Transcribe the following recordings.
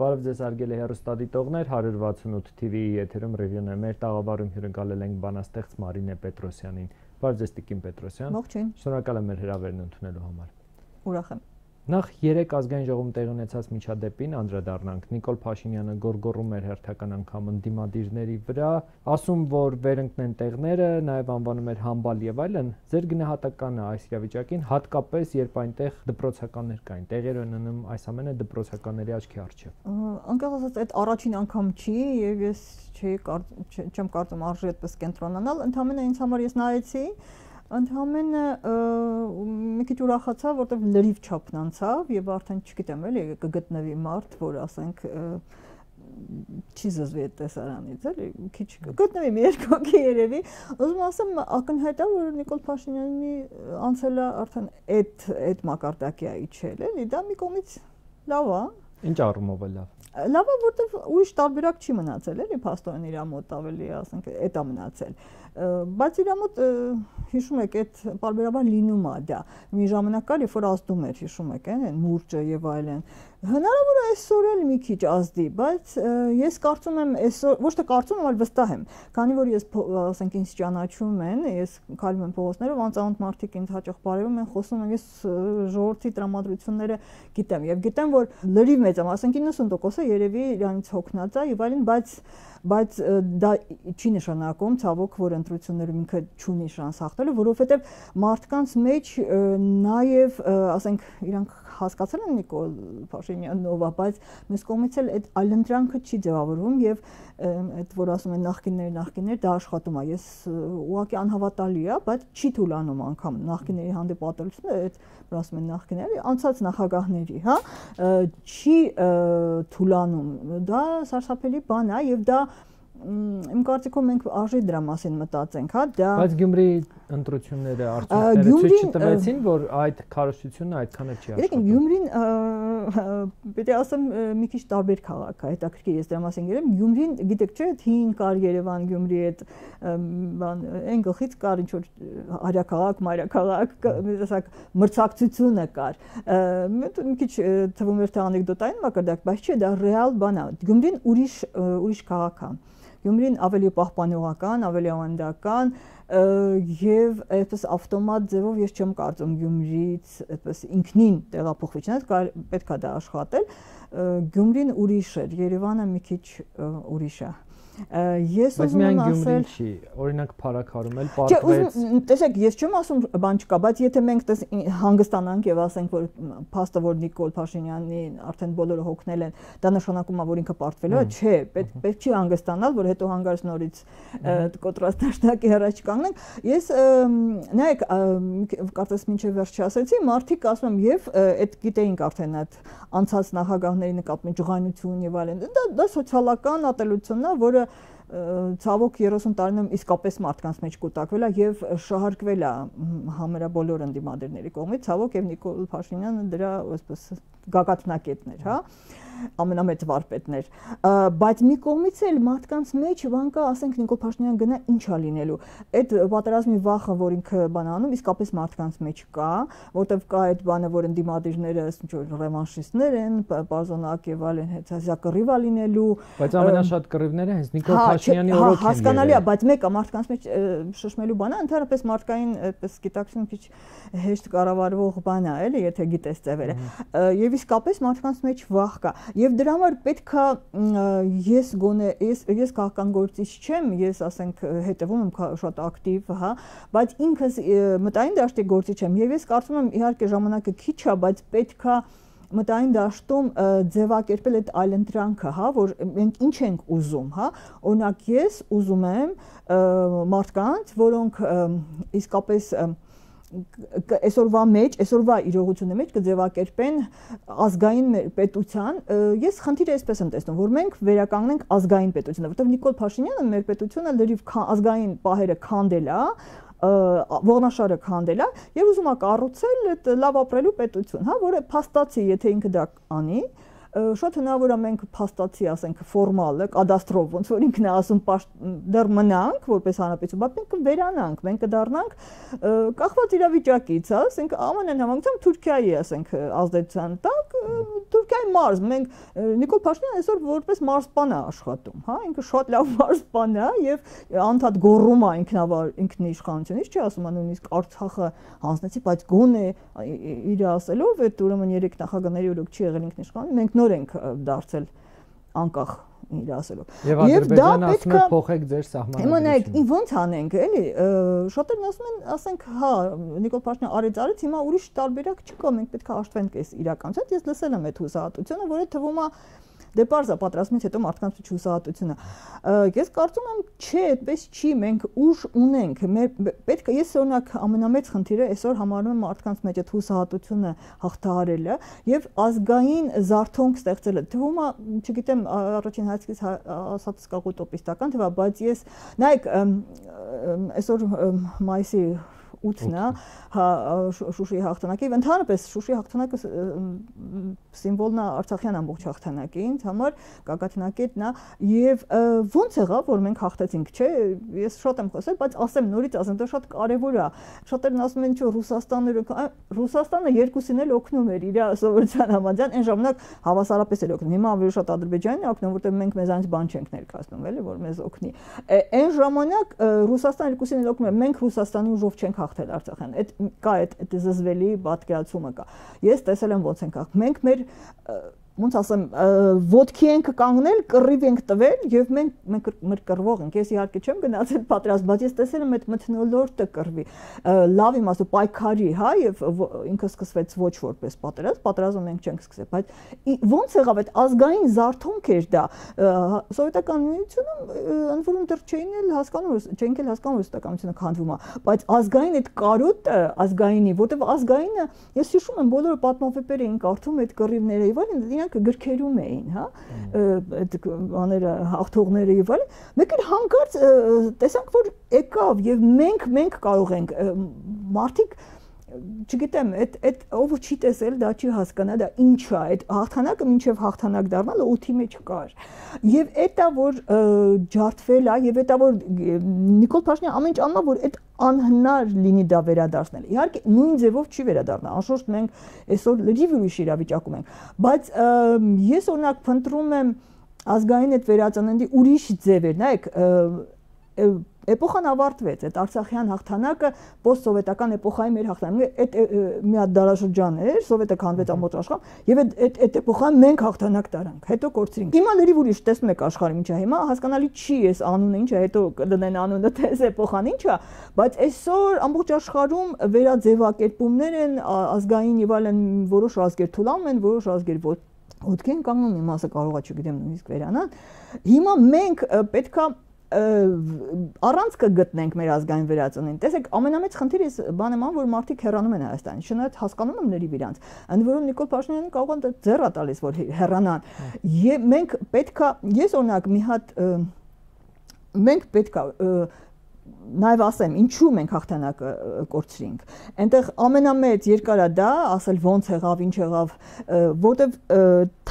Բարև ձեզ արգելի հեռուստադիտողներ, 168 TV-ի եթերում ռևյուն է, մեր տաղավարում հյուրընկալել ենք բանաստեղծ Մարինե Պետրոսյանին։ Բարև ձեզ Տիկին Պետրոսյան։ Ողջույն։ Շնորհակալ եմ մեր հրավերն ընդունելու համար։ Ուրախ եմ։ Նախ 3 ազգային ժողովում տեղի ունեցած միջադեպին անդրադառնանք։ Նիկոլ Փաշինյանը գոռգոռում էր հերթական անգամ ընդդիմադիրների վրա, ասում, որ վերընկնեն տեղները, նաև անվանում էր համբալ եւ այլն։ Ձեր գնահատականը այս իրավիճակին, հատկապես երբ այնտեղ դպրոցականներ կային, տեղեր են ըննում այս ամենը դպրոցականների աչքի առջև։ Անկեղծ ասած, այդ առաջին անգամ չի եւ ես չեմ կարծում արժի այդպես կենտրոնանալ, ընդհանրապես ինձ համար ես նայեցի Ընդհանրապես մի քիչ ուրախացա, որտեղ լրիվ չափն անցավ եւ արդեն չգիտեմ էլի կգտնվի մարդ, որ ասենք չի զզվի այդ տեսարանից, էլի քիչ կգտնվի մի երկու հոգի երևի։ Ուզում ասեմ ակնհայտ է, որ Նիկոլ Փաշինյանի անցել է արդեն այդ մակարդակի է իջել, էլի դա մի կողմից լավ է։ Ինչ առումով է լավ։ Լավ է, որտեղ ուրիշ տարբերակ չի մնացել, էլի փաստորեն իր մոտ ավելի, ասենք, էտա մնացել։ Բայց իր մոտ հիշում եք, այդ բարբերաբար լինում է դա։ Մի ժամանակ կար, երբ որ ազդում էր, հիշում եք, այն մուրճը եւ այլն։ Հնարավոր է այսօր էլ մի քիչ ազդի, բայց ես կարծում եմ այսօր, ոչ թե կարծում եմ, այլ վստահ եմ, քանի որ ես, ասենք, ինձ ճանաչում են, ես քայլում եմ փողոցներով, անծանոթ մարդիկ ինձ հաճախ բարևում են, խոսում են, ես ժողովրդի տրամադրությունները գիտեմ եւ գիտեմ, որ լրիվ մեծ եմ, ասենք 90%-ը երևի իրանից հոգնած է եւ այլն, բայց դա չի նշանակում ցավոք, որ ընտրություններում ինքը չունի շանս հաղթելու, որովհետեւ մարդկանց մեջ նաեւ, ասենք, իրանք հասկացել են Նիկոլ Փաշինյանով, բայց մյուս կողմից էլ այդ այլընտրանքը չի ձևավորվում եւ այդ որ ասում են նախկիններ դա աշխատում է։ Ես ուղղակի անհավատալի է, բայց չի թուլանում անգամ նախկինների հանդեպ ատելությունը, այդ որ ասում են նախկինների, անցած նախագահների, հա, չի թուլանում։ Դա սարսափելի բան է եւ դա իմ կարծիքով մենք արժի դրա մասին մտածենք, հա, դա։ Բայց Գյումրի ընտրությունները արդյունքները ցույց չտվեցին, որ այդ քարոզությունը այդքան էլ չի աշխատում։ Եկեք Գյումրին, պետք է ասեմ, մի քիչ տարբեր քաղաք է, հետաքրքիր ես դրա մասին գիտեմ։ Գյումրին, գիտեք չէ, հին կար Երևան, Գյումրի այդ բան, այն գլխից կար ինչ որ հարյակաղաք, մայրաքաղաք, ասած մրցակցությունը կար։ Մի քիչ թվում էր թե անեկդոտային մակարդակ, բայց չէ, դա ռեալ բան է։ Գյումրին ուրիշ քաղաք է։ Գյումրին ավելի պահպանողական, ավելի ավանդական եւ այդպես ավտոմատ ձևով ես չեմ կարծում Գյումրիից այդպես ինքնին տեղափոխվի, չնայած պետք է դա աշխատել։ Գյումրին ուրիշ է, Երևանը մի քիչ ուրիշ է։ Ես ուզում եմ ասել, չի, օրինակ Փարաքարում էլ պարտվեց։ Տեսեք, ես չեմ ասում բան չկա, բայց եթե մենք հանգստանանք եւ ասենք, որ փաստը որ Նիկոլ Փաշինյանի արդեն բոլորը հոգնել են, դա նշանակում է, որ ինքը պարտվելու է, չէ, պետք չի հանգստանալ, որ հետո հանգարց նորից կոտրած դաշնակի առաջ կանգնենք։ Ես նայեք, կարծես մինչև վերջ չասեցի, մարդիկ ասում եմ եւ այդ գիտեինք արդեն այդ անցած նախագահների նկատմամբ ջղայնություն եւ այլն։ Դա սոցիալական ատելությունն է, որը ցավոք 30 տարիներում իսկապես մարդկանց մեջ կուտակվել է եւ շահարկվել է համարաբոլոր ընդդիմադիրների կողմից, ցավոք եւ Նիկոլ Փաշինյանը դրա այսպես գագաթնակետն էր, հա, ամենամեծ վարպետներ, բայց մի կողմից էլ մարդկանց մեջ բան կա, ասենք Նիկոլ Փաշինյանը գնա ինչա լինելու։ Այդ պատերազմի վախը, որ ինքը բան անում, իսկապես մարդկանց մեջ կա, որտեվ կա այդ բանը, որ ընդդիմադիրները ինչ որ ռևանշիստներ են, պարզոնակ եւ այլն, հեսա կռիվ է լինելու։ Բայց ամենաշատ կռիվները հենց Նիկոլ Փաշինյանի օրոք են։ Հասկանալի է, բայց մեկը մարդկանց մեջ շշմելու բան է, ընդհանրապես մարդկային այդպես գիտակցություն քիչ հեշտ կառավարվող բան է, էլի, եթե գիտես ծևերը։ Եվ իսկապես մարդկանց մեջ վախ կա։ Եվ դրա համար պետքա ես գոնե ես քաղաքական գործիչ չեմ, ես ասենք հետևում եմ շատ ակտիվ, հա, բայց ինքս մտային դաշտի գործիչ եմ եւ ես կարծում եմ իհարկե ժամանակը քիչ է, բայց պետքա մտային դաշտում ձևակերպել այդ այլընտրանքը, հա, որ մենք ինչ ենք ուզում, հա, օրինակ ես ուզում եմ մարդկանց, որոնք իսկապես այսօրվա իրողությունը մեջ կձևակերպեն ազգային պետության, ես խնդիրը այսպես եմ տեսնում, որ մենք վերականգնենք ազգային պետությունը, որտեղ Նիկոլ Փաշինյանը մեր պետությունը լրիվ ազգային պահերը քանդել է, ողնաշարը քանդել է եւ ուզում է կառուցել այդ լավ ապրելու պետություն, հա, որը փաստացի, եթե ինքը դա անի, շատ հնարավոր է մենք փաստացի, ասենք, ֆորմալ, կադաստրով, ոնց որ ինքն է ասում, դեռ մնանք որպես հանրապետություն, բայց մենք կվերանանք, մենք կդառնանք կախված իրավիճակից, ասենք, ԱՄՆ-ն համակցությամբ Թուրքիայի, ասենք, ազդեցության տակ, Թուրքիայի մարզ, մենք Նիկոլ Փաշինյանը այսօր որպես մարզպան է աշխատում, հա, ինքը շատ լավ մարզպան է եւ անդադ գոռում է ինքնիշխանությունից, չի ասում նույնիսկ Արցախը հանձնեցի, բայց գոնե իր ասելով, այդ ուրեմն 3 նախագահների օրոք չի եղել ինքնիշխանություն, մենք նոր ենք դարձել անկախ իր ասելով։ Եվ Ադրբեջանը ասում է փոխեք ձեր սահմանները։ Հիմա նայեք, ո՞նց անենք, էլի, շատերն ասում են, ասենք, հա, Նիկոլ Փաշինյանը արեց, հիմա ուրիշ տարբերակ չկա, մենք պետք է աշտվենք այս իրականությամբ։ Ես լսել եմ այդ հուսահատությունը, որը թվում է դե պարզ է պատրաստումից հետո մարդկանց հուսահատությունը։ Ես կարծում եմ, չէ, այդպես չի, մենք ուժ ունենք։ Պետք է ես օրինակ ամենամեծ խնդիրը այսօր համարում եմ մարդկանց մեջ այդ հուսահատությունը հաղթահարելը եւ ազգային զարթոնք ստեղծելը։ Թվում է, չգիտեմ, առաջին հայացքից ասածս կա ուտոպիստական թվա, բայց ես նայեք, այսօր մայիսի 8-ն է, հա, Շուշիի հաղթանակի, ընդհանրապես Շուշիի հաղթանակը սիմվոլն է Արցախյան ամբողջ հաղթանակի, ինձ համար գագաթնակետն է, եւ ո՞նց եղավ, որ մենք հաղթեցինք, չէ, ես շատ եմ խոսել, բայց ասեմ նորից ասեմ, դա շատ կարեւոր է։ Շատերն ասում են, չէ, Ռուսաստանը երկուսին էլ օգնում էր իր սովորության համաձայն, այն ժամանակ հավասարապես էր օգնում։ Հիմա ավելի շատ Ադրբեջանն է օգնում, որտեղ մենք մեզանից բան չենք ներկայացնում, էլի, որ մեզ օգնի։ Այն ժամանակ Ռուսաստանը երկուսին էլ օգնում էր, մենք Ռուսաստանի ուժով չենք հաղթել Արցախյան։ Այդ կա այդ զզվելի պատկերացումը կա։ Ես տեսել եմ ոնց ենք հաղթ։ Մենք մեր ոնց ասեմ, ոտքի ենք կանգնել, կռիվ ենք տվել եւ մենք կռվող ենք։ Ես իհարկե չեմ գնացել պատրաստ, բայց ես տեսել եմ այդ մթնոլորտը կռվի։ Լավ իմաստով պայքարի, հա, եւ ինքը սկսվեց ոչ որպես պատերազմ մենք չենք սկսել, բայց ոնց եղավ այդ ազգային զարթոնք էր դա։ Սովետական միությունում ընդ որում դեռ չէին էլ հասկանում, չենք էլ հասկանում ռուսականությունը քանդվում է, բայց ազգային այդ կարոտը, ազգայինի, որտեվ ազգայինը, ես հիշում եմ բոլորը պատմավեպեր էին կարդում այդ կռիվները եւ այլն, գրքերում էին, հա, այդ բաները հաղթողները եւ այլն, մեկ էլ հանկարծ տեսանք, որ եկավ եւ մենք կարող ենք մարդիկ, չգիտեմ, այդ ով չի տեսել, դա չի հասկանա, դա ինչ է, այդ հաղթանակը մինչեւ հաղթանակ դառնալը օդի մեջ կար։ Եվ էտա որ ջարդվել է եւ էտա որ Նիկոլ Փաշինյանը ամեն ինչ անում է, որ այդ անհնար լինի դա վերադարձնել։ Իհարկե նույն ձևով չի վերադառնա, անշուշտ մենք այսօր լրիվ ուրիշ իրավիճակում ենք, բայց ես օրինակ փնտրում եմ ազգային այդ վերածննդի ուրիշ ձևեր, նայեք, էպոխան ավարտվեց, այդ Արցախյան հաղթանակը post-սովետական էպոխայի մեր հաղթանակը, այդ մի հատ դարաշրջան էր, սովետը քանդվեց ամբողջ աշխարհում, եւ այդ էպոխան մենք հաղթանակ տարանք, հետո կորցրինք։ Հիմա լրիվ ուրիշ տեսնում եք աշխարհը ինչա, հիմա հասկանալի չի էս անունը ինչա, հետո կդնեն անունը թե էս էպոխան ինչա, բայց այսօր ամբողջ աշխարհում վերաձևակերպումներ են, ազգային եւ այլն որոշ ազգեր թուլանում են, որոշ ազգեր ոտքի են կանգնում, մի մասը կարող է, չգիտեմ, նույնիսկ վերանան։ Հիմա մենք պետքա առանցքը գտնենք մեր ազգային վերածննդին։ Տեսեք, ամենամեծ խնդիրը բան եմ անում, որ մարդիկ հեռանում են Հայաստանից, չնայած հասկանում եմ լրիվ իրանց։ Ընդ որում Նիկոլ Փաշինյանը կարող է ձեռ տալիս, որ հեռանան։ Եվ մենք պետքա, ես օրինակ մի հատ մենք պետքա նաև ասեմ, ինչու մենք հաղթանակը կորցրինք։ Այնտեղ ամենամեծ երկարա դա, ասել ոնց եղավ, ինչ եղավ, որտեվ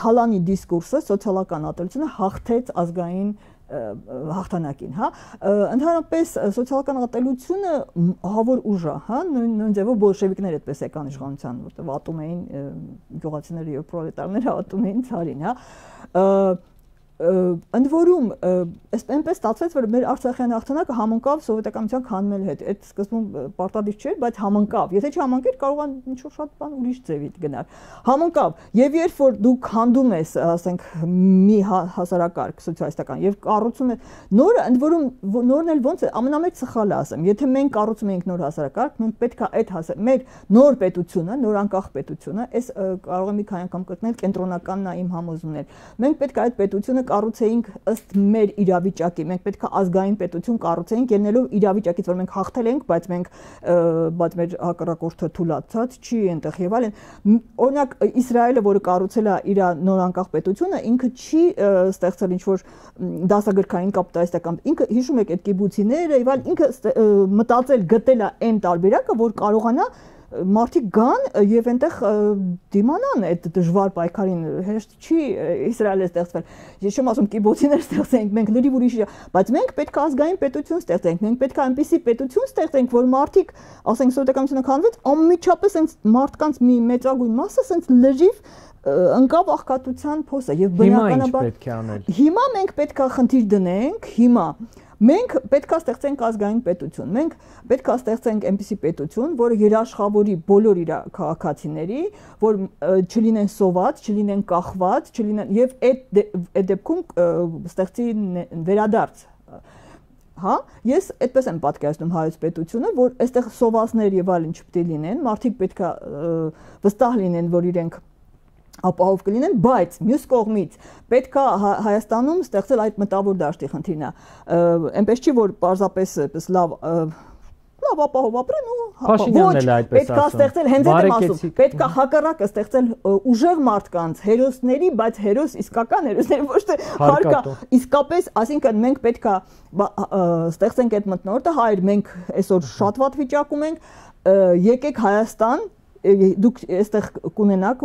Թալանի դիսկուրսը, սոցիալական ատելությունը հաղթեց ազգային հաղթանակին, հա, ընդհանրապես սոցիալական ատելությունը ահավոր ուժ է, հա, նույն ձևով բոլշևիկները այդպես եկան իշխանության, որտեղ ատում էին գյուղացիները եւ պրոլետարները ատում էին ցարին, հա, ընդ որում այնպես ստացվեց, որ մեր Արցախյան հաղթանակը համընկավ սովետական միության քանդմել հետ։ Այդ սկզբում պարտադիր չէր, բայց համընկավ։ Եթե չհամընկեր, կարող է ինչ-որ շատ բան ուրիշ ձևի գնալ։ Համընկավ։ Եվ երբ որ դու քանդում ես, ասենք, մի հասարակարգ սոցիալիստական եւ կառուցում ես նորը, ընդ որում նորն էլ ոնց է, ամենամեծ սխալը ասեմ, եթե մենք կառուցում ենք նոր հասարակարգ, մենք պետք է այդ մեր նոր պետությունը, նոր անկախ պետությունը, այս կարող է մի քանի անգամ կրկնել, կենտրոնականն է իմ համոզումն է։ Մենք պետք է այդ պետությունը կառուցեինք ըստ մեր իրավիճակի, մենք պետք է ազգային պետություն կառուցեինք ելնելով իրավիճակից, որ մենք հաղթել ենք, բայց մեր հակառակորդը թուլացած չի այնտեղ եւ այլն։ Օրինակ Իսրայելը, որը կառուցել է իր նոր անկախ պետությունը, ինքը չի ստեղծել ինչ-որ դասագրքային կապիտալիստական, ինքը հիշում եք այդ կիբուցիները եւ այլն, ինքը մտածել գտել է այն տարբերակը, որ կարողանա մարդիկ գան եւ այնտեղ դիմանան այդ դժվար պայքարին, հեշտ չի Իսրայելը ստեղծվել։ Ես չեմ ասում կիբոցիներ ստեղծենք, մենք լրիվ ուրիշ, բայց մենք պետք է ազգային պետություն ստեղծենք, մենք պետք է այնպիսի պետություն ստեղծենք, որ մարդիկ, ասենք սովետականությունը քանդվեց, անմիջապես այնց մարդկանց մի մեծագույն մասը այնց լրիվ ընկավ աղքատության փոսը եւ բնականաբար հիմա մենք պետք է խնդիր դնենք, հիմա մենք պետք է ստեղծենք ազգային պետություն, մենք պետք է ստեղծենք այնպիսի պետություն, որը երաշխավորի բոլոր իր քաղաքացիների, որ չլինեն սոված, չլինեն կախված, չլինեն եւ այդ դեպքում ստեղծի վերադարձ Հա, ես այդպես եմ պատկերացնում հայոց պետությունը, որ այստեղ սովածներ եւ այլն չպետք է լինեն, մարդիկ պետք է վստահ լինեն, որ իրենք ապահով կլինեն, բայց մյուս կողմից պետք է Հայաստանում ստեղծել այդ մտավոր դաշտի խնդիրն է։ Այնպես չի, որ պարզապես այդպես լավ ապահով ապրեն ու պետք է ստեղծել հենց այդ եմ ասում, պետք է հակառակը ստեղծել ուժեղ մարդկանց, հերոսների, բայց հերոս իսկական հերոսների, ոչ թե հարկա, իսկապես, այսինքն մենք պետք է ստեղծենք այդ մթնոլորտը, հայր մենք այսօր շատ վատ վիճակում ենք, եկեք Հայաստան դուք այստեղ կունենաք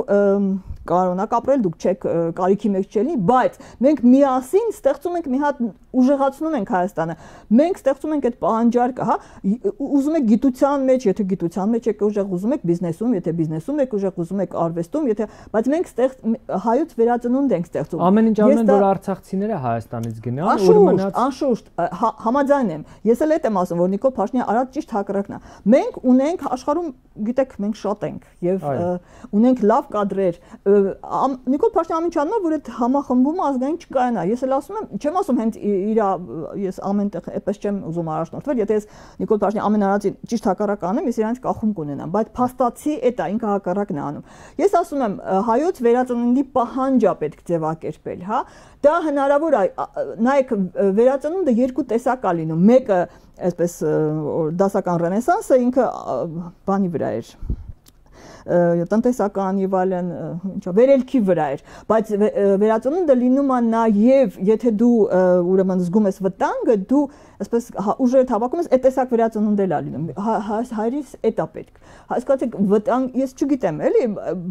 կարողանաք ապրել, դուք չեք կարիքի մեջ չելի, բայց մենք միասին ստեղծում ենք մի հատ ուժեղացնում ենք Հայաստանը։ Մենք ստեղծում ենք այդ պահանջարկը, հա, ուզում եք գիտության մեջ, եթե գիտության մեջ եք ուժեղ, ուզում եք բիզնեսում, եթե բիզնեսում եք ուժեղ, ուզում եք արվեստում, եթե, բայց մենք հայոց վերածնունդ ենք ստեղծում։ Ամեն ինչ անում են, որ արցախցիները Հայաստանից գնան, ու մնաց անշուշտ, համաձայն եմ։ Ես էլ եմ ասում, որ Նիկոլ Փաշինյանը արած ճիշտ հակառակն է։ Մենք ունենք աշխարհում, գիտեք, մենք շատ ենք եւ ունենք լավ կադրեր։ Նիկոլ Փաշինյանը ինչ անում է, որ այդ համախմբումը ազգային չկայանա։ Ես էլ ասում եմ, չեմ ասում հենց ես ամեն տեղ այդպես չեմ ուզում առաջնորդվել, եթե ես Նիկոլ Փաշինյանի ամեն արածին ճիշտ հակառակ անեմ, ես իրանց կախում կունենամ, բայց փաստացի էդ է, ինքը հակառակն է անում։ Ես ասում եմ, հայոց վերածնունդի պահանջա պետք ձևակերպել, հա։ Դա հնարավոր է, նայեք, վերածնունդը երկու տեսակ է լինում։ Մեկը, այսպես դասական ռենեսանսը ինքը բանի վրա էր տնտեսական եւ այլն, ինչա, վերելքի վրա էր, բայց վերածնունդը լինում է նաեւ, եթե դու ուրեմն զգում ես վտանգը, դու այսպես ուժերդ հավաքում ես, այդ տեսակ վերածնունդ էլ է լինում։ Հայրիս էտա պետք։ Հասկացեք, վտանգ, ես չգիտեմ, էլի,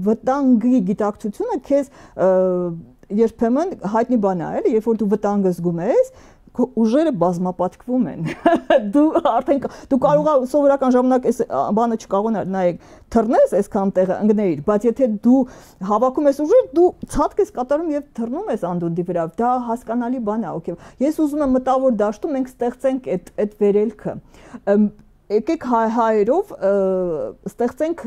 վտանգի գիտակցությունը քեզ երբեմն հայտնի բան է, էլի, երբ որ դու վտանգը զգում ես, ուժերը բազմապատկվում են։ Դու արդեն դու կարող ես սովորական ժամանակ այս բանը չկարողանալ նայեք թռնես այսքան տեղը ընկնեիր, բայց եթե դու հավաքում ես ուժեր, դու ցածկ ես կատարում եւ թռնում ես անդունդի վրա։ Դա հասկանալի բան է, օքեյ։ Ես ուզում եմ մտավոր դաշտում մենք ստեղծենք այդ վերելքը։ Եկեք հայերով ստեղծենք,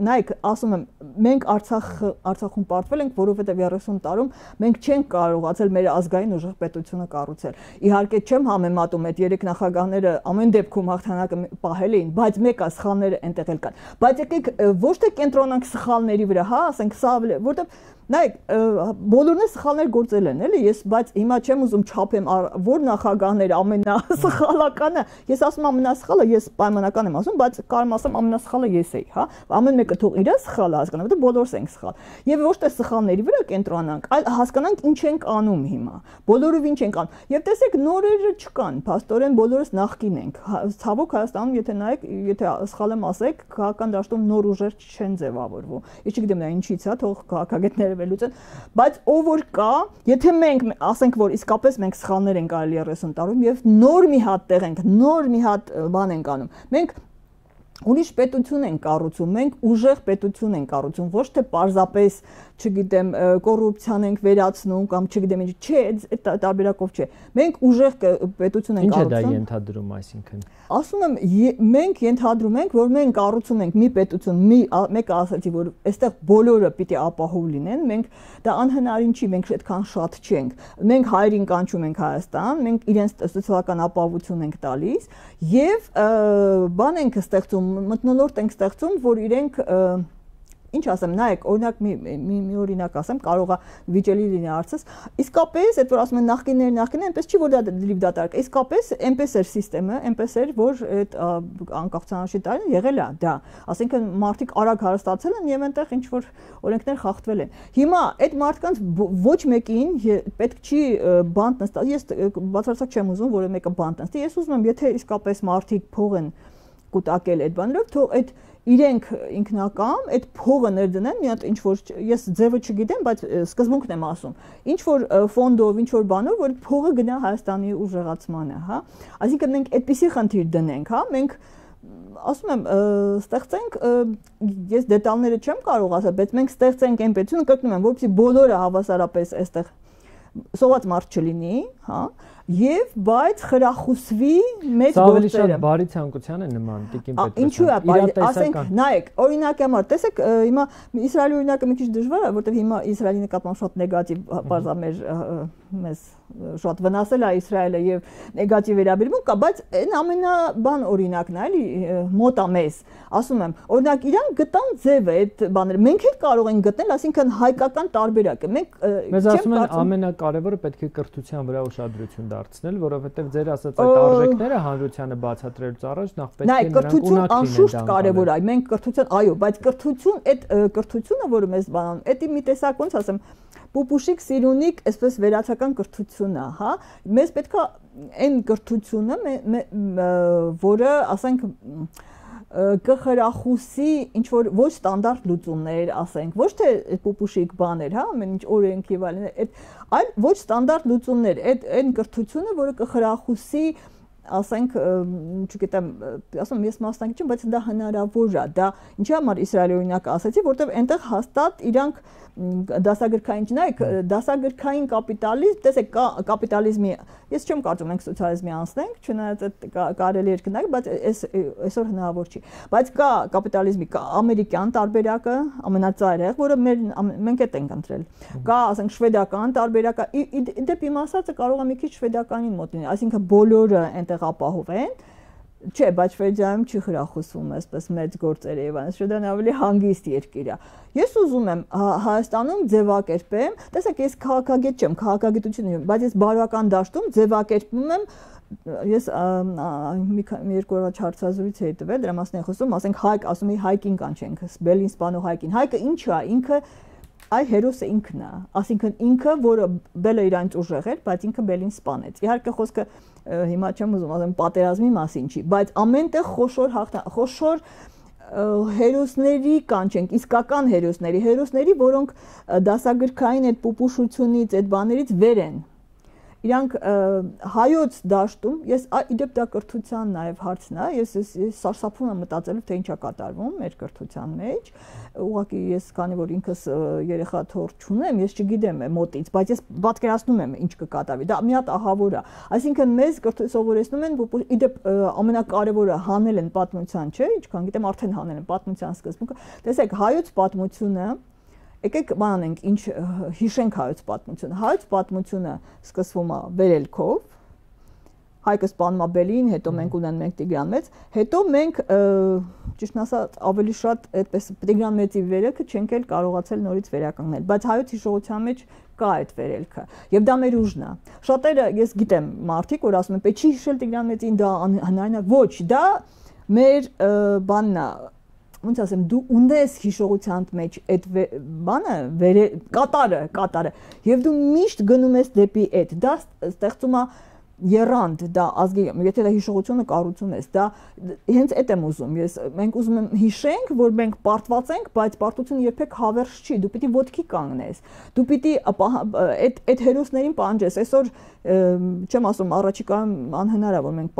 նայեք, ասում եմ, մենք Արցախում պարտվել ենք, որովհետև 30 տարում մենք չենք կարողացել մեր ազգային ուժեղ պետությունը կառուցել։ Իհարկե չեմ համեմատում, այդ 3 նախագահները ամեն դեպքում հաղթանակը պահել էին, բայց մեկը սխալները այնտեղ էլ կան։ Բայց եկեք ոչ թե կենտրոնանք սխալների վրա, հա, ասենք սա, որտեղ նայեք, բոլորն էլ սխալներ գործել են, էլի, ես բայց հիմա չեմ ուզում չափեմ որ նախագահները ամենասխալականը, ես ասում եմ ամենասխալը, ես պայմանական եմ ասում, բայց կարում ասեմ ամենասխալը ես էի, հա, ամեն մեկը թող իր սխալը հասկանա, որտեղ բոլորս ենք սխալ։ Եվ ոչ թե սխալների վրա կենտրոնանք, այլ հասկանանք ինչ ենք անում հիմա։ Բոլորով ինչ ենք անում։ Եվ տեսեք, նորերը չկան, փաստորեն բոլորս նախկին ենք։ Ցավոք Հայաստանում, եթե նայեք, եթե սխալ եմ ասեք, քաղաքական դաշտում նոր ուժեր չեն ձևավորվում։ Ես չգիտեմ դա ինչից է, թող քաղաքագետները վերլուծեն, բայց ով որ կա, եթե մենք ասենք, որ իսկապես մենք սխալներ ենք արել 30 տարում եւ նոր մի հատ տեղ ենք, նոր մի հատ բան ենք անում, մենք ուրիշ պետություն են կառուցում, մենք ուժեղ պետություն են կառուցում, ոչ թե պարզապես, չգիտեմ, կոռուպցիան ենք վերացնում կամ չգիտեմ ինչ, չէ, այդ տարբերակով չէ։ Մենք ուժեղ պետություն ենք կառուցում։ Ինչ է դա ենթադրում, այսինքն։ Ասում եմ, մենք ենթադրում ենք, որ մենք կառուցում ենք մի պետություն, մեկը ասացի, որ այստեղ բոլորը պիտի ապահով լինեն, մենք դա անհնարին չի, մենք այդքան շատ չենք։ Մենք հայրին կանչում ենք Հայաստան, մենք իրենց սոցիալական ապահովություն ենք տալիս եւ բան ենք ստեղծում, մթնոլորտ ենք ստեղծում, որ իրենք ինչ ասեմ, նայեք, օրինակ մի օրինակ ասեմ, կարող է վիճելի լինի հարցս, իսկապես, այդ որ ասում են նախկիններ, այնպես չի, որ դա լիվ դատարկ, իսկապես այնպես էր համակարգը, այնպես էր, որ այդ անկախության տարին եղել է դա, ասենքն մարդիկ արագ հարստացել են եւ այնտեղ ինչ որ օրենքներ խախտվել են։ Հիմա այդ մարդկանց ոչ մեկին պետք չի բանտ նստած, ես բացարձակ չեմ ուզում, որ մեկը բանտ նստի, ես ուզում եմ, եթե իսկապես մարդիկ փող են կուտակել այդ բաներով, թող այդ իրենք ինքնակամ այդ փողը ներդնեն, մի հատ ինչ որ ես ձևը չգիտեմ, բայց սկզբունքն եմ ասում, ինչ որ ֆոնդով, ինչ որ բանով, որ փողը գնա Հայաստանի ուժեղացմանը, հա։ Այսինքն մենք այդպիսի խնդիր դնենք, հա, մենք ասում եմ, ստեղծենք, ես դետալները չեմ կարող ասել, բայց մենք ստեղծենք այն պետությունը, կրկնում եմ, որպեսզի բոլորը հավասարապես այստեղ սոված մարդ չլինի, հա, եւ բայց խրախուսվի մեծ գործերը։ Սա ավելի շատ բարի ցանկության է նման, Տիկին Պետրոսյան։ Ինչու է բարի, ասենք, նայեք, օրինակի համար, տեսեք, հիմա Իսրայելի օրինակը մի քիչ դժվար է, որտեղ հիմա Իսրայելի նկատմամբ շատ նեգատիվ բարձա մեզ շատ վնասել է Իսրայելը եւ նեգատիվ վերաբերմունք կա, բայց այն ամենաբան օրինակն է, էլի մոտ է մեզ, ասում եմ, օրինակ իրանք գտան ձևը այդ բաները, մենք էլ կարող ենք գտնել, այսինքն հայկական տարբերակը, մենք մեզ ասում են ամենակարևորը պետք է կրթության վրա ուշադրություն դարձնել, որովհետեւ ձեր ասած այդ արժեքները հանրությանը բացատրելուց առաջ նախ պետք է նրանք ունակ լինեն։ Անշուշտ կարևոր է, մենք կրթության, այո, բայց կրթություն, այդ կրթությունը, որը մեզ բանանում, դա մի տեսակ ոնց ասեմ, Պուպուշիկ սիրունիկ, այսպես վերացական կրթությունն է, հա, մեզ պետք է այն կրթությունը, որը, ասենք, կխրախուսի ինչ որ ոչ ստանդարտ լուծումներ, ասենք, ոչ թե պուպուշիկ բաներ, հա, ամեն ինչ օրենք եւ այլն, այլ ոչ ստանդարտ լուծումներ, այն կրթությունը, որը կխրախուսի ասենք, չգիտեմ, ասում ես մասնակից չեմ, բայց դա հնարավոր է, դա ինչի համար Իսրայելի օրինակը ասացի, որտեղ այնտեղ հաստատ իրանք դասագրքային չնայեք, դասագրքային կապիտալիզմ, տեսեք, կապիտալիզմի, ես չեմ կարծում մենք սոցիալիզմի անցնենք, չնայած կարելի է գնալ, բայց այսօր հնարավոր չի։ Բայց կա կապիտալիզմի, կա ամերիկյան տարբերակը, ամենածայրեղ, որը մենք հետ ենք ընտրել։ Կա, ասենք, շվեդական տարբերակը, իդեպ իմ ասածը կարող է մի քիչ շվեդականին մոտ լինի, այսինքն բոլորը այնտեղ ապահովեն, չէ, բայց Շվեդիայում չի խրախուսվում այսպես մեծ գործերը եւ այլն, Շվեդիան ավելի հանգիստ երկիր է։ Ես ուզում եմ Հայաստանում ձևակերպեմ, տեսեք, ես քաղաքագետ չեմ, քաղաքագիտություն եմ, բայց ես բարոյական դաշտում ձևակերպում եմ, ես մի երկու օրվա հարցազրույց էի տվել, դրա մասին եմ խոսում, ասենք հայկ, ասում էի հայկին կանչենք, Բելին սպանող հայկին։ Հայկը ինչ է, ինքը այ հերոսը ինքն է, այսինքն ինքը, որը Բելը իրանց ուժեղ էր, բայց ինքը Բելին սպանեց։ Իհարկե խոսքը հիմա չեմ ուզում ասեմ պատերազմի մասին չի, բայց ամենտեղ խոշոր հերոսների կանչենք, իսկական հերոսների, որոնք դասագրքային այդ պուպուշությունից, այդ բաներից վեր են։ Իրանք հայոց դաշտում, ես իդեպ դա կրթության նաև հարցն է, ես սարսափում եմ մտածելով, թե ինչ է կատարվում մեր կրթության մեջ, ուղղակի ես քանի որ ինքս երեխա թոռ չունեմ, ես չգիտեմ մոտից, բայց ես պատկերացնում եմ ինչ կկատարվի, դա մի հատ ահավոր է, այսինքն մեզ սովորեցնում են, իդեպ ամենակարևորը հանել են պատմության, չէ, ինչքան գիտեմ արդեն հանել են պատմության սկզբունքը, տեսեք, հայոց պատմությունը Եկեք բանանենք, ինչ հիշենք հայոց պատմությունը։ Հայոց պատմությունը սկսվում է վերելքով, հայկը սպանում է Բելին, հետո մենք ունենք մենք Տիգրան մեծ, հետո մենք ճիշտն ասած ավելի շատ այդպես Տիգրան մեծի վերելքը չենք էլ կարողացել նորից վերականգնել, բայց հայոց հիշողության մեջ կա այդ վերելքը։ Եվ դա մեր ուժն է։ Շատերը ես գիտեմ մարդիկ, որ ասում են, պետք չի հիշել Տիգրան մեծին, դա հնարին է, ոչ, դա մեր բանն է ոնց ասեմ, դու ունես հիշողության մեջ այդ բանը, կատարը, եւ դու միշտ գնում ես դեպի այդ, դա ստեղծում է երանգ, դա ազգի, եթե դա հիշողությունը կառուցում ես, դա հենց այդ եմ ուզում, մենք ուզում եմ հիշենք, որ մենք պարտված ենք, բայց պարտությունը երբեք հավերժ չի, դու պիտի ոտքի կանգնես, դու պիտի այդ հերոսներին պահանջես, այսօր չեմ ասում, առաջիկայում անհնար է, որ մենք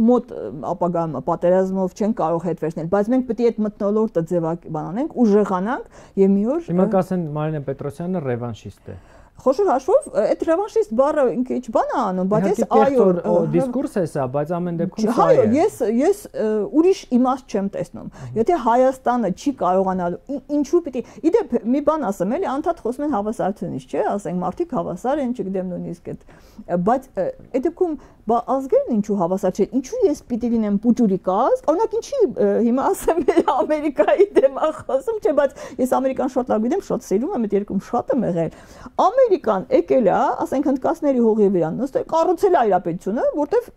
մոտ ապագայում պատերազմով չենք կարող հետ վերցնել, բայց մենք պիտի այդ մթնոլորտը ձևականանենք, ուժեղանանք եւ մի օր Հիմա կասեն Մարինե Պետրոսյանը ռևանշիստ է Խոշոր հաշվով այդ ռևանշիստ բառը ինքը ինչ բան է անում, բայց ես այո, դիսկուրս է սա, բայց ամեն դեպքում սա է։ Այո, ես ուրիշ իմաստ չեմ տեսնում։ Եթե Հայաստանը չի կարողանալու, ինչու պիտի, իդեպ մի բան ասեմ, էլի անդադ խոսում են հավասարությունից, չէ՞, ասենք մարդիկ հավասար են, չգիտեմ նույնիսկ այդ, բայց այդ դեպքում ազգերն ինչու հավասար չեն, ինչու ես պիտի լինեմ պուճուրի կազգ, օրինակ ինչի հիմա ասեմ Ամերիկայի դեմ խոսում, չէ, բայց ես Ամերիկան շատ լավ գիտեմ, շատ սիրում եմ, այդ երկում շատ եմ եղել։ Ամերիկան եկել է, ասենք հնդկասների հողի վրա, նստել կառուցել է իր պետությունը,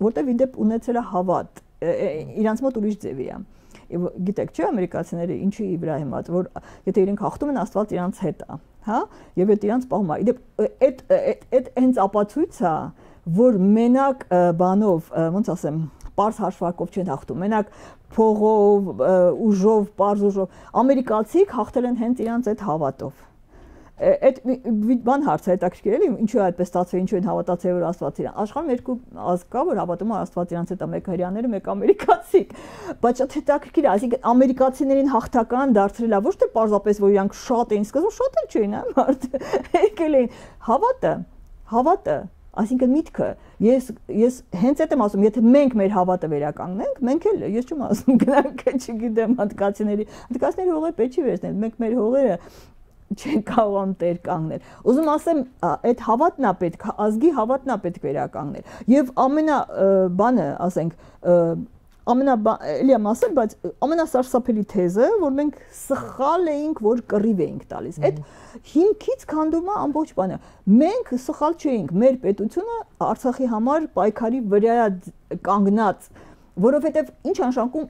որտեվ իդեպ ունեցել է հավատ, իրանց մոտ ուրիշ ձևի է։ Գիտեք, չէ, ամերիկացիները ինչի վրա հիմա, որ եթե իրենք հաղթում են, Աստված իրանց հետ է, հա, եւ այդ իրանց պահում է։ Իդեպ այդ հենց ապացույց է, որ մենակ բանով, ոնց ասեմ, պարզ հաշվարկով չեն հաղթում։ Մենակ փողով, ուժով, པարզ ուժով, ամերիկացիք հաղթել են հենց իրանց այդ հավատով։ Այդ բան հարցը հետաքրքիր էլի, ինչու է այդպես ստացվել, ինչու են հավատացել որ Աստված իրան։ Աշխարհում երկու ազգ կա, որ հավատում է Աստված իրանց հետ է, մեկ հրեաները, մեկ ամերիկացիք։ Բայց շատ հետաքրքիր է, այսինքն ամերիկացիներին հաղթական դարձրելա ոչ թե պարզապես որ իրանք շատ էին, սկզբում շատ էլ չէին, հա, մարդը եկել էին հավատը, այսինքն միտքը, ես հենց այդ եմ ասում, եթե մենք մեր հավատը վերականգնենք, մենք էլ, ես չեմ ասում գնանք, չգիտեմ, հնդկացիների հողերը պետք չի վերցնել, մենք մեր հողերը չեն կարողանում տեր կանգնել։ Ուզում ասեմ, այդ հավատն է պետք, ազգի հավատն է պետք վերականգնել։ Եվ բանը, ասենք, էլի եմ ասել, բայց ամենասարսափելի թեզը, որ մենք սխալ էինք, որ կռիվ էինք տալիս։ Այդ հիմքից քանդում է ամբողջ բանը։ Մենք սխալ չէինք, մեր պետությունը Արցախի համար պայքարի վրա կանգնած, որովհետև ինչ անշանակում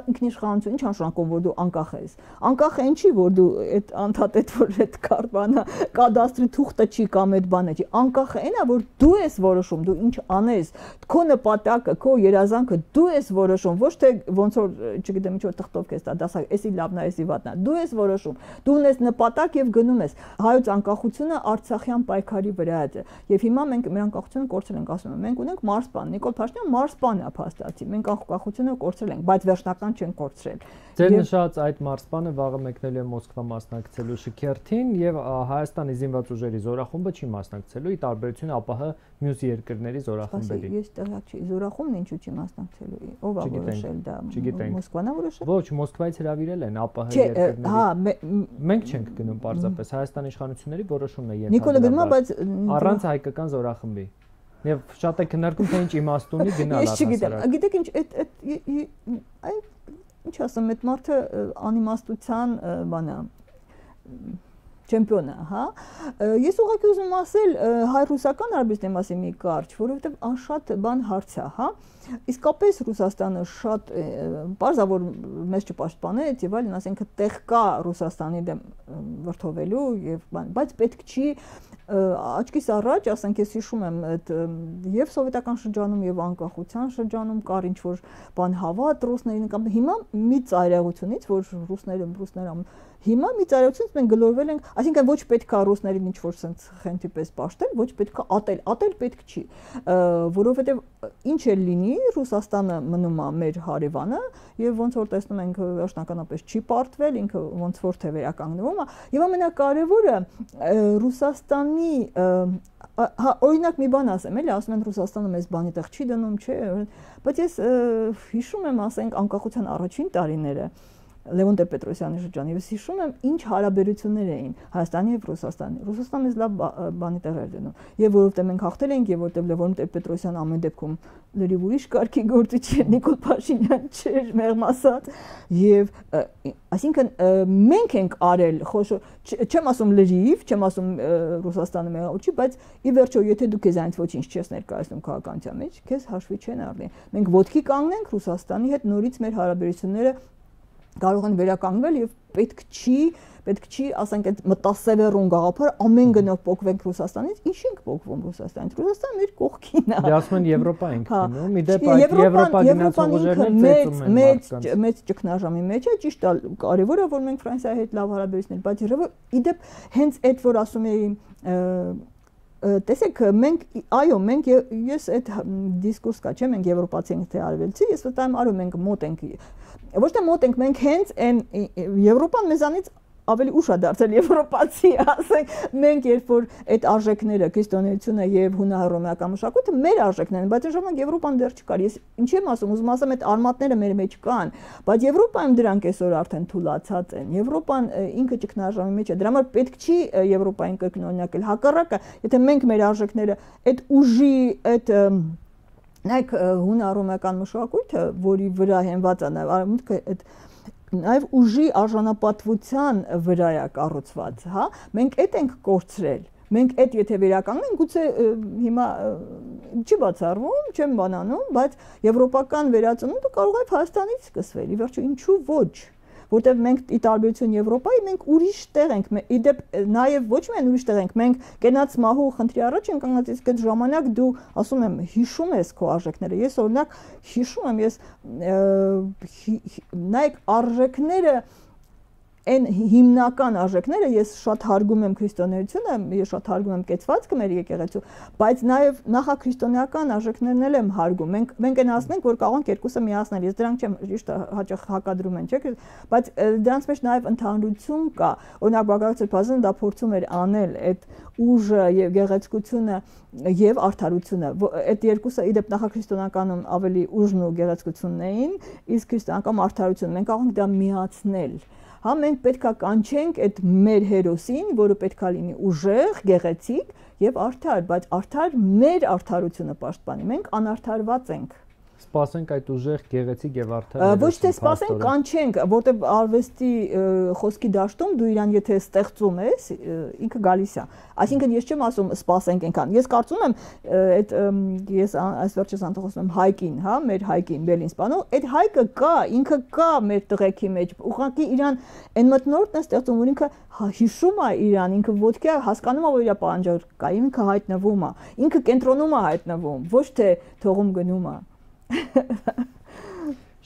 ինքնիշխանություն, ինչ անշանակում որ դու անկախ ես։ Անկախ են չի որ դու այդ անդադետ որ այդ կարբանը կադաստրի թուղթը չի կամ այդ բանը չի։ Անկախ է նա որ դու ես որոշում, դու ինչ անես, քո նպատակը, քո երազանքը դու ես որոշում, ոչ թե ոնց որ չգիտեմ ինչ որ թղթով քեզ տա, դասա, էսի լավն է, էսի վատն է։ Դու ես որոշում։ Դու ունես նպատակ եւ գնում ես։ Հայոց անկախությունը Արցախյան պայքարի վրա է։ Եվ հիմա մենք մեր անկախությունը կորցրել ենք, ասում եմ, մենք ունենք մարզպան, Նիկոլ Փաշինյանը մարզպան է փաստացի։ Մենք անկախությունը կորցրել ենք, բայց վերջնական չեն կորցրել։ Ձեր նշած այդ մարզպանը վաղը մեկնելու է Մոսկվա մասնակցելու շքերթին եւ Հայաստանի զինված ուժերի զորախումբը չի մասնակցելու՝ ի տարբերություն ԱՊՀ մյուս երկրների զորախմբերի։ Ես տեղյակ չի, զորախումբն ինչու չի մասնակցելու։ Ով է որոշել դա։ Մոսկվան է որոշել։ Ոչ, Մոսկվայից հրավիրել են ԱՊՀ երկրների։ Հա, մենք չենք գնում պարզապես Հայաստանի իշխանությունների որոշումն է Նիկոլը գնում է, բայց առանց հայկական զորախմբի։ Եվ շատ է քննարկում թե ինչ իմաստ ունի գնալ առանց։ Ես չգիտեմ, գիտեք ինչ այդ ինչ ասեմ, այդ մարդը անիմաստության բանա չեմպիոն է, հա։ Ես ուղղակի ուզում ասել հայ-ռուսական հարաբերությունների մասին մի կարճ, որովհետև անշատ բան հարց է, հա։ Իսկապես Ռուսաստանը շատ պարզ է որ մեզ չպաշտպանեց եւ այլն, ասենք տեղ կա Ռուսաստանի դեմ վրթովելու եւ բան, բայց պետք չի աչքիս առաջ, ասենք ես հիշում եմ այդ եւ սովետական շրջանում եւ անկախության շրջանում կար ինչ որ բան հավատ ռուսներին կամ հիմա մի ծայրահեղությունից որ ռուսները հիմա մի ծայրահեղությունից մենք գլորվել ենք, այսինքն ոչ պետք է ռուսներին ինչ որ sense խենթի պես պաշտել, ոչ պետք է ատել պետք չի, որովհետեւ ինչ էլ լինի Ռուսաստանը մնում է մեր հարևանը եւ ոնց որ տեսնում ենք վերջնականապես չի պարտվել, ինքը ոնց որ թե վերականգնվում է եւ ամենակարևորը Ռուսաստանի օրինակ մի բան ասեմ, էլի ասում են Ռուսաստանը մեզ բանի տեղ չի դնում, չէ, բայց ես հիշում եմ, ասենք անկախության առաջին տարիները Լևոն Տեր-Պետրոսյանի շրջանը ես հիշում եմ ինչ հարաբերություններ էին Հայաստանի եւ Ռուսաստանի։ Ռուսաստանը մեզ լավ բանի տեղ էր դնում։ Եվ որովհետեւ մենք հաղթել ենք եւ որովհետեւ Լևոն Տեր-Պետրոսյանը ամեն դեպքում լրիվ ուրիշ կարգի գործիչ էր, Նիկոլ Փաշինյան չէր, մեղմ ասած, եւ այսինքն մենք ենք արել խոշոր, չեմ ասում լրիվ, չեմ ասում Ռուսաստանը մեղավոր չի, բայց ի վերջո եթե դու քեզ այնց ոչինչ չես ներկայացնում քաղաքականության մեջ, քեզ հաշվի չեն առնի։ Մենք ոտքի կանգնենք Ռուսաստանի հետ նորից մեր հարաբերությունները կարող են վերականգնվել եւ պետք չի, ասենք այդ մտասևեռուն գաղափար ամեն գնով փոխվենք Ռուսաստանից, ինչ ենք փոխվում Ռուսաստանից։ Ռուսաստանը մեր կողքին է։ Դե ասում են Եվրոպա ենք գնում, իդեպ այդ Եվրոպա գնացող ուժերն էլ ծեծում են մեծ ճգնաժամի մեջ է, ճիշտ է, կարևոր է որ մենք Ֆրանսիայի հետ լավ հարաբերություններ, բայց իդեպ հենց այդ որ ասում էի տեսեք մենք ես այդ դիսկուրս կա չէ մենք եվրոպացի ենք թե արևելցի ես վստահ եմ արու մենք մոտ ենք ոչ թե մոտ ենք մենք հենց այն Եվրոպան մեզանից ավելի ուշ է դարձել եվրոպացի ասենք մենք երբ որ այդ արժեքները քրիստոնեությունը եւ հունահռոմեական մշակույթը մեր արժեքներն են բայց ժամանակ Եվրոպան դեռ չկար ես ինչ եմ ասում ուզում ասեմ այդ արմատները մեր մեջ կան բայց Եվրոպայում դրանք այսօր արդեն թուլացած են Եվրոպան ինքը ճգնաժամի մեջ է դրա համար պետք չի Եվրոպային կրկնօրինակել հակառակը եթե մենք մեր արժեքները այդ ուժի այդ նայեք հունահռոմեական մշակույթը որի վրա հենված է նաեւ արմունքը այդ Նաև ուժի արժանապատվության վրա է կառուցված, հա, մենք այդ ենք կորցրել, մենք այդ եթե վերականգնենք, գուցե հիմա չի բացառվում, չեմ բանանում, բայց եվրոպական վերածնունդը կարող է Հայաստանից սկսվել, ի վերջո ինչու ոչ, որտեղ մենք ի տարբերություն Եվրոպայի մենք ուրիշ տեղ ենք, իդեպ նաև ոչ միայն ուրիշ տեղ ենք, մենք կենաց մահու խնդրի առաջ ենք կանգնած, իսկ այդ ժամանակ դու ասում եմ հիշում ես քո արժեքները։ Ես օրինակ հիշում եմ, նայեք արժեքները այն հիմնական արժեքները ես շատ հարգում եմ քրիստոնեությունը, ես շատ հարգում եմ կեցվածքը մեր եկեղեցու, բայց նաև նախաքրիստոնեական արժեքներն էլ եմ հարգում։ Մենք այն ասենք, որ կարող ենք երկուսը միացնել։ Ես դրանք չեմ ճիշտ հաճախ հակադրում են, չէ՞, բայց դրանց մեջ նաև ընդհանրություն կա։ Օրինակ Բաղդասար Սրբազանը դա փորձում էր անել այդ ուժը եւ գեղեցկությունը եւ արդարությունը։ Այդ երկուսը իդեպ նախաքրիստոնեականում ավելի ուժն ու գեղեցկությունն էին, իսկ քրիստոնեական արդարությունը մենք կարող ենք դա միացնել։ Հա մենք պետքա կանչենք այդ մեր հերոսին, որը պետքա լինի ուժեղ, գեղեցիկ եւ արդար, բայց արդար մեր արդարությունը պաշտպանի։ Մենք անարդարված ենք։ Սպասենք այդ ուժեղ, գեղեցիկ եւ արդար։ Ոչ թե սպասենք, կանչենք, որտեղ արվեստի խոսքի դաշտում դու իրան եթե ստեղծում ես, ինքը գալիս է։ Այսինքն ես չեմ ասում սպասենք այնքան։ Ես կարծում եմ այդ ես այս վերջերս անտխոսում եմ հայկին, հա, մեր հայկին Բելին սպանող, այդ հայկը կա, ինքը կա մեր տղեկի մեջ։ Ուղղակի իրան այն մտնորդն է ստեղծում, որ ինքը հիշում է իրան, ինքը ոտքի է հասկանում է, որ իր պահանջարկը կա, ինքը հայտնվում է, ինքը կենտրոնում է հայտնվում, ոչ թե թողում գնում է։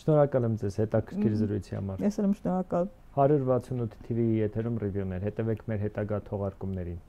Շնորհակալ եմ ձեզ հետաքրքիր զրույցի համար։ Ես եմ շնորհակալ։ 168 TV եթերում ռիվյուներ, հետևեք մեր հետագա թողարկումներին։